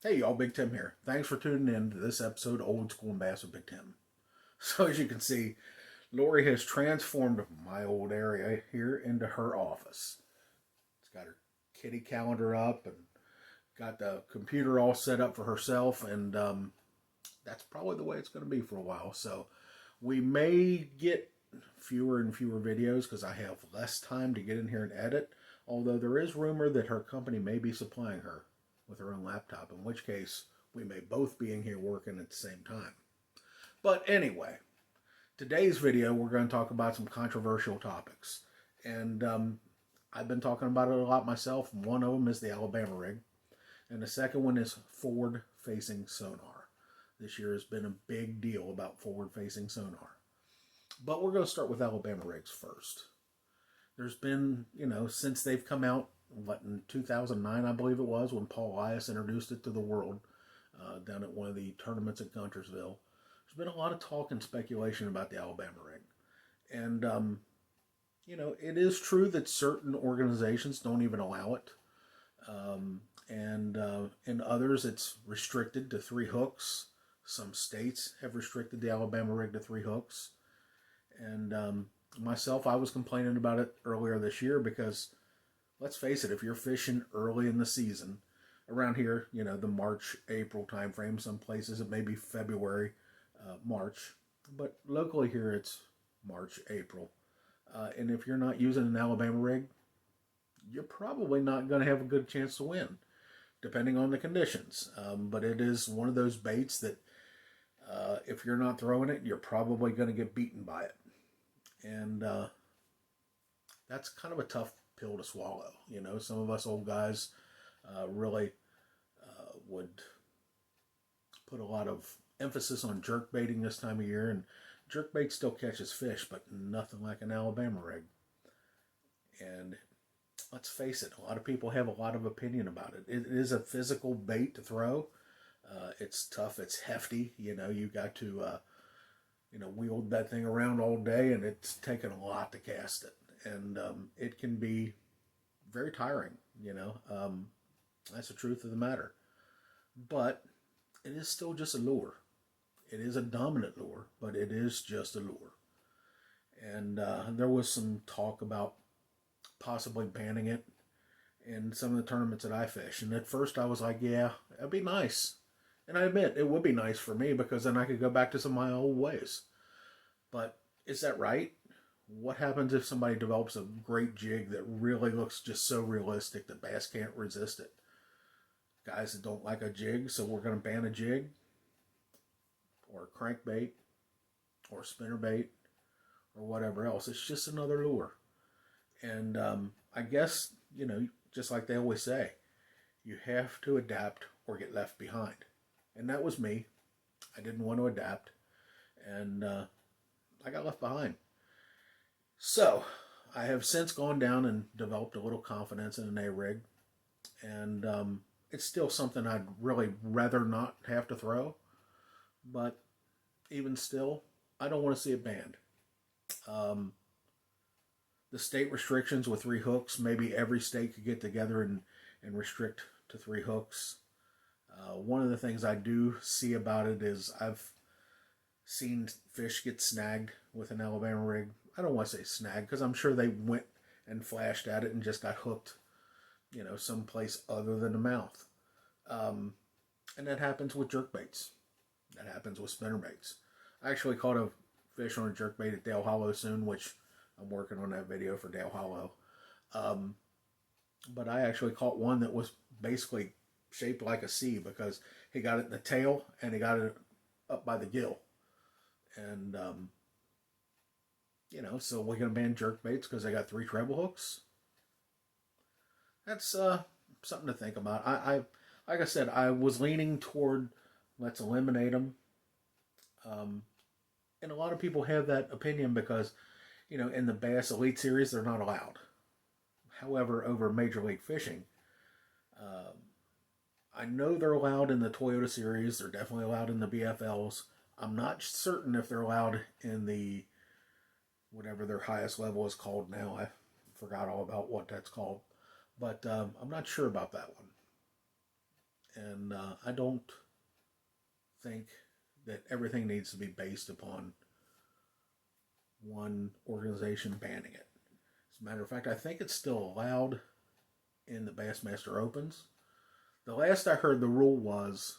Hey y'all, Big Tim here. Thanks for tuning in to this episode of Old School and Bass with Big Tim. So as you can see, Lori has transformed my old area here into her office. It's got her kitty calendar up and got the computer all set up for herself, and that's probably the way it's going to be for a while. So we may get fewer and fewer videos because I have less time to get in here and edit. Although there is rumor that her company may be supplying her with her own laptop, in which case we may both be in here working at the same time. But anyway, today's video we're going to talk about some controversial topics. And I've been talking about it a lot myself. One of them is the Alabama rig, and the second one is forward facing sonar. This year has been a big deal about forward facing sonar. But we're going to start with Alabama rigs first. There's been, since they've come out, in 2009, I believe it was, when Paul Elias introduced it to the world down at one of the tournaments at Guntersville. There's been a lot of talk and speculation about the Alabama rig. And, it is true that certain organizations don't even allow it. And in others, it's restricted to 3 hooks. Some states have restricted the Alabama rig to 3 hooks. And myself, I was complaining about it earlier this year because, let's face it, if you're fishing early in the season, around here, the March, April time frame, some places it may be February, March, but locally here it's March, April. And if you're not using an Alabama rig, you're probably not going to have a good chance to win, depending on the conditions. But it is one of those baits that if you're not throwing it, you're probably going to get beaten by it. And that's kind of a tough pill to swallow. Some of us old guys really would put a lot of emphasis on jerk baiting this time of year, and jerk bait still catches fish, but nothing like an Alabama rig. And let's face it, a lot of people have a lot of opinion about it. It is a physical bait to throw. It's tough. It's hefty. You got to wield that thing around all day, and it's taken a lot to cast it. And it can be very tiring, that's the truth of the matter. But it is still just a lure. It is a dominant lure, but it is just a lure. And there was some talk about possibly banning it in some of the tournaments that I fish. And at first I was like, yeah, that'd be nice. And I admit, it would be nice for me because then I could go back to some of my old ways. But is that right? What happens if somebody develops a great jig that really looks just so realistic that bass can't resist it? Guys that don't like a jig, so we're going to ban a jig? Or a crankbait? Or a spinnerbait? Or whatever else. It's just another lure. And I guess, just like they always say, you have to adapt or get left behind. And that was me. I didn't want to adapt. And I got left behind. So, I have since gone down and developed a little confidence in an A-rig. And it's still something I'd really rather not have to throw. But even still, I don't want to see it banned. The state restrictions with 3 hooks, maybe every state could get together and restrict to 3 hooks. One of the things I do see about it is I've seen fish get snagged with an Alabama rig. I don't want to say snagged because I'm sure they went and flashed at it and just got hooked, someplace other than the mouth. And that happens with jerkbaits. That happens with spinnerbaits. I actually caught a fish on a jerkbait at Dale Hollow soon, which I'm working on that video for Dale Hollow. But I actually caught one that was basically shaped like a C because he got it in the tail and he got it up by the gill. And, so we're going to ban jerk baits because they got 3 treble hooks. That's something to think about. I like I said, I was leaning toward let's eliminate them. And a lot of people have that opinion because, in the Bass Elite Series, they're not allowed. However, over Major League Fishing, I know they're allowed in the Toyota Series. They're definitely allowed in the BFLs. I'm not certain if they're allowed in the, whatever their highest level is called now. I forgot all about what that's called. But I'm not sure about that one. And I don't think that everything needs to be based upon one organization banning it. As a matter of fact, I think it's still allowed in the Bassmaster Opens. The last I heard, the rule was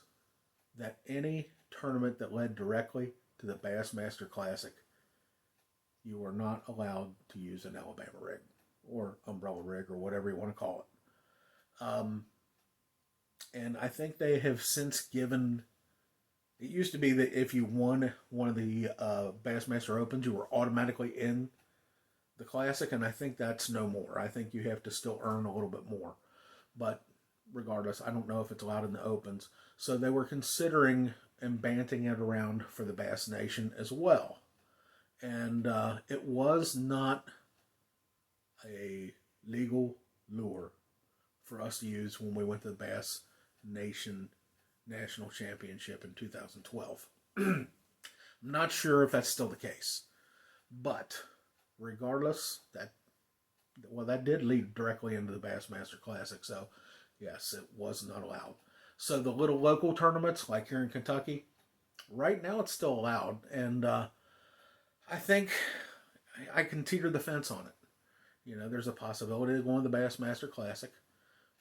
that any tournament that led directly to the Bassmaster Classic, you are not allowed to use an Alabama rig or umbrella rig or whatever you want to call it. And I think they have since given. It used to be that if you won one of the Bassmaster Opens, you were automatically in the Classic, and I think that's no more. I think you have to still earn a little bit more. But regardless, I don't know if it's allowed in the Opens. So they were considering and banting it around for the Bass Nation as well. And it was not a legal lure for us to use when we went to the Bass Nation National Championship in 2012. I'm not sure if that's still the case. But regardless, that did lead directly into the Bassmaster Classic. So, yes, it was not allowed. So the little local tournaments, like here in Kentucky, right now it's still allowed. And I think I can teeter the fence on it. You know, there's a possibility of going to the Bassmaster Classic,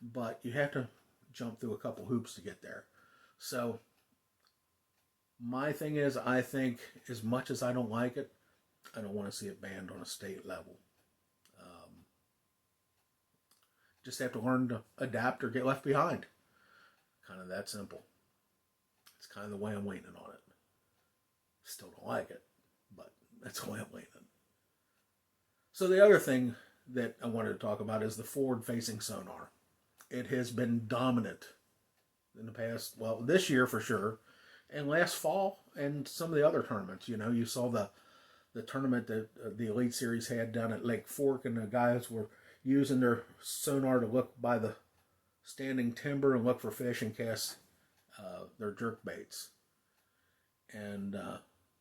but you have to jump through a couple hoops to get there. So my thing is, I think as much as I don't like it, I don't want to see it banned on a state level. Just have to learn to adapt or get left behind. Kind of that simple. It's kind of the way I'm leaning on it. Still don't like it, but that's the way I'm leaning. So the other thing that I wanted to talk about is the forward-facing sonar. It has been dominant in the past, well, this year for sure, and last fall, and some of the other tournaments. You know, you saw the tournament that the Elite Series had down at Lake Fork, and the guys were using their sonar to look by the standing timber and look for fish and cast their jerk baits. And,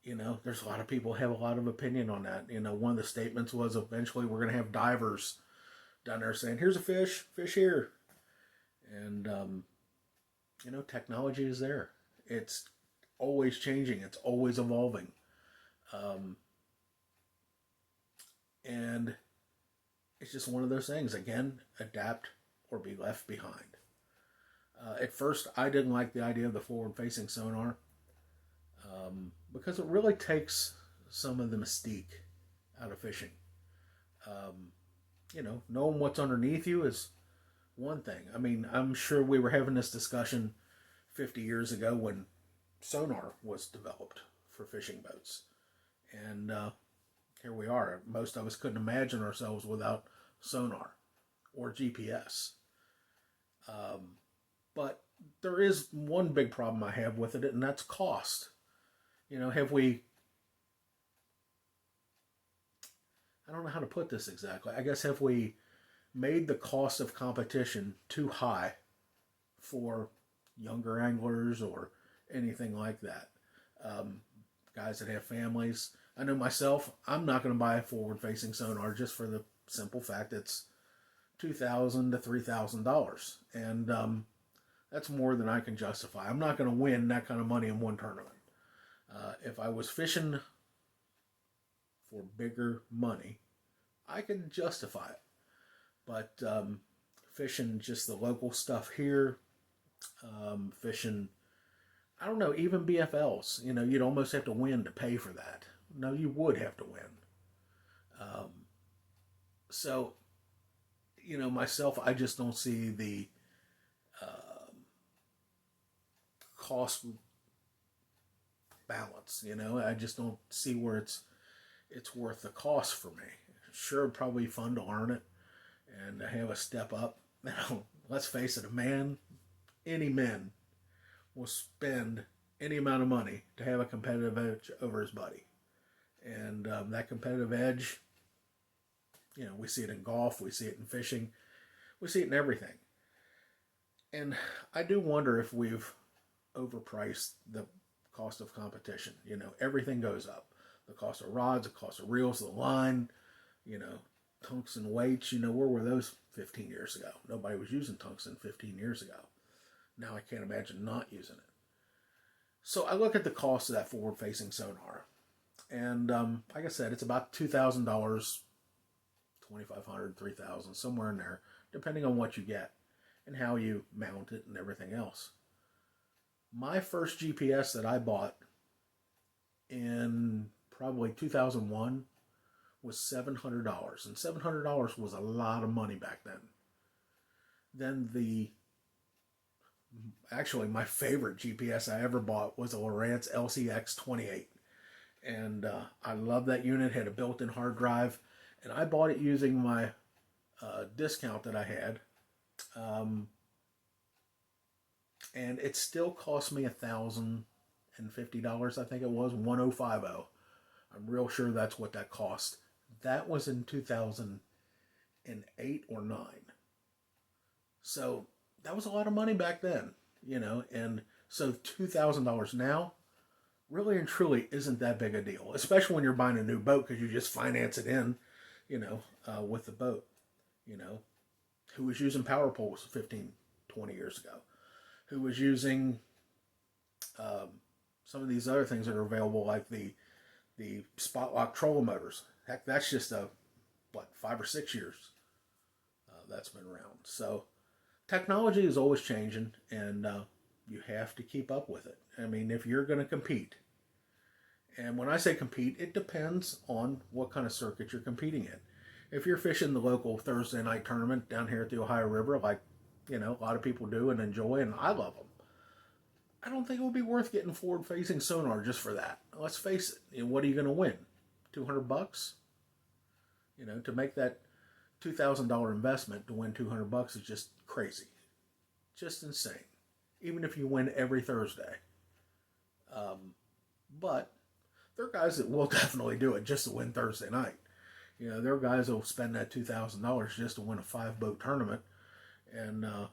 you know, there's a lot of people have a lot of opinion on that. You know, one of the statements was eventually we're going to have divers down there saying, here's a fish here. And, you know, technology is there. It's always changing. It's always evolving. And it's just one of those things. Again, adapt or be left behind. At first, I didn't like the idea of the forward-facing sonar because it really takes some of the mystique out of fishing. You know, knowing what's underneath you is one thing. I mean, I'm sure we were having this discussion 50 years ago when sonar was developed for fishing boats. And here we are. Most of us couldn't imagine ourselves without sonar or GPS. But there is one big problem I have with it, and that's cost. You know, I don't know how to put this exactly. I guess have we made the cost of competition too high for younger anglers or anything like that? Guys that have families. I know myself, I'm not going to buy a forward-facing sonar just for the simple fact it's $2,000 to $3,000. And that's more than I can justify. I'm not going to win that kind of money in one tournament. If I was fishing for bigger money, I could justify it. But fishing just the local stuff here, fishing, I don't know, even BFLs, you know, you'd almost have to win to pay for that. No, you would have to win. So, you know, myself, I just don't see the cost balance. You know, I just don't see where it's worth the cost for me. Sure, it'd probably be fun to learn it and to have a step up. You know, let's face it, any man will spend any amount of money to have a competitive edge over his buddy. And that competitive edge, you know, we see it in golf, we see it in fishing, we see it in everything. And I do wonder if we've overpriced the cost of competition. You know, everything goes up. The cost of rods, the cost of reels, the line, you know, tungsten weights. You know, where were those 15 years ago? Nobody was using tungsten 15 years ago. Now I can't imagine not using it. So I look at the cost of that forward-facing sonar, and like I said, it's about $2,000, 2,500, 3,000, somewhere in there, depending on what you get and how you mount it and everything else. My first GPS that I bought in probably 2001 was $700, and $700 was a lot of money back then. Then actually my favorite GPS I ever bought was a Lowrance LCX 28, and I love that unit. Had a built-in hard drive, and I bought it using my discount that I had, and it still cost me $1,050. I think it was 1,050. I'm real sure that's what that cost. That was in 2008 or 9. So that was a lot of money back then, and so $2,000 now really and truly isn't that big a deal, especially when you're buying a new boat, because you just finance it in, with the boat. Who was using power poles 15, 20 years ago? Who was using some of these other things that are available, like the spot lock trolling motors? Heck, that's just 5 or 6 years that's been around. So technology is always changing, and you have to keep up with it. I mean, if you're going to compete, and when I say compete, it depends on what kind of circuit you're competing in. If you're fishing the local Thursday night tournament down here at the Ohio River, like, a lot of people do and enjoy, and I love them, I don't think it would be worth getting forward-facing sonar just for that. Let's face it, what are you going to win? $200? To make that $2,000 investment to win $200 is just crazy. Just insane. Even if you win every Thursday. But there are guys that will definitely do it just to win Thursday night. There are guys that will spend that $2,000 just to win a 5-boat tournament, and the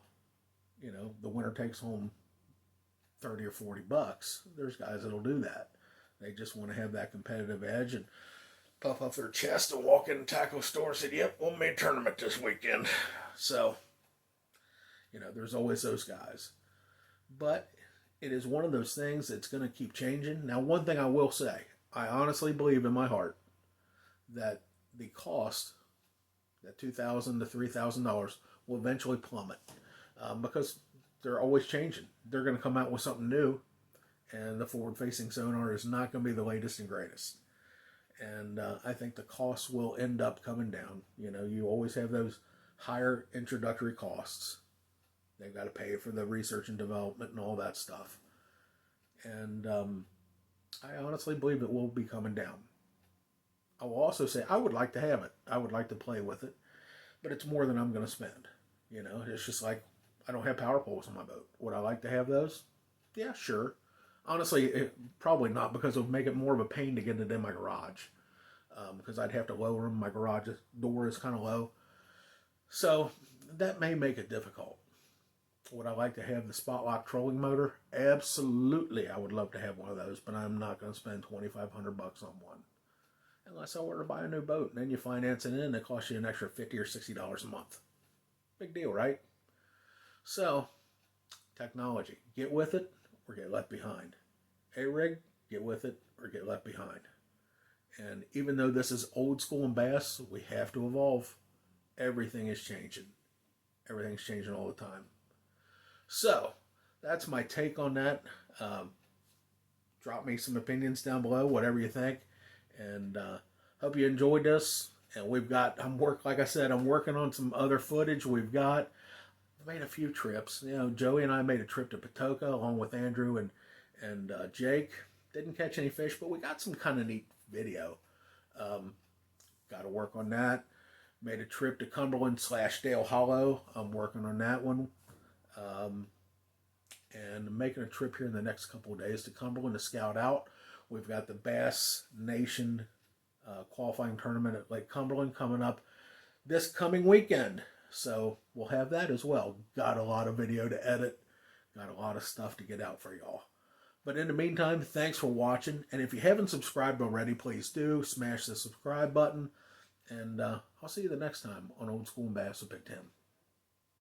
winner takes home $30 or $40. There's guys that'll do that. They just want to have that competitive edge and puff up their chest and walk in the tackle store and say, "Yep, we'll make a tournament this weekend." So, there's always those guys. But it is one of those things that's going to keep changing. Now, one thing I will say, I honestly believe in my heart that the cost, that $2,000 to $3,000, will eventually plummet, because they're always changing. They're going to come out with something new, and the forward-facing sonar is not going to be the latest and greatest. And I think the costs will end up coming down. You always have those higher introductory costs. They've got to pay for the research and development and all that stuff. And I honestly believe it will be coming down. I will also say I would like to have it. I would like to play with it. But it's more than I'm going to spend. It's just like, I don't have power poles on my boat. Would I like to have those? Yeah, sure. Honestly, probably not, because it would make it more of a pain to get it in my garage. Because I'd have to lower them. My garage door is kind of low. So that may make it difficult. Would I like to have the spot lock trolling motor? Absolutely, I would love to have one of those, but I'm not going to spend $2,500 on one. Unless I were to buy a new boat, and then you finance it in, and it costs you an extra $50 or $60 a month. Big deal, right? So, technology. Get with it or get left behind. A-rig, get with it or get left behind. And even though this is old school and bass, we have to evolve. Everything is changing. Everything's changing all the time. So, that's my take on that. Drop me some opinions down below, whatever you think. And hope you enjoyed this. And I'm working on some other footage. I've made a few trips. Joey and I made a trip to Patoka along with Andrew and Jake. Didn't catch any fish, but we got some kind of neat video. Got to work on that. Made a trip to Cumberland / Dale Hollow. I'm working on that one. And I'm making a trip here in the next couple of days to Cumberland to scout out. We've got the Bass Nation qualifying tournament at Lake Cumberland coming up this coming weekend. So we'll have that as well. Got a lot of video to edit. Got a lot of stuff to get out for y'all. But in the meantime, thanks for watching. And if you haven't subscribed already, please do. Smash the subscribe button. And I'll see you the next time on Old School and Bass with Big Tim.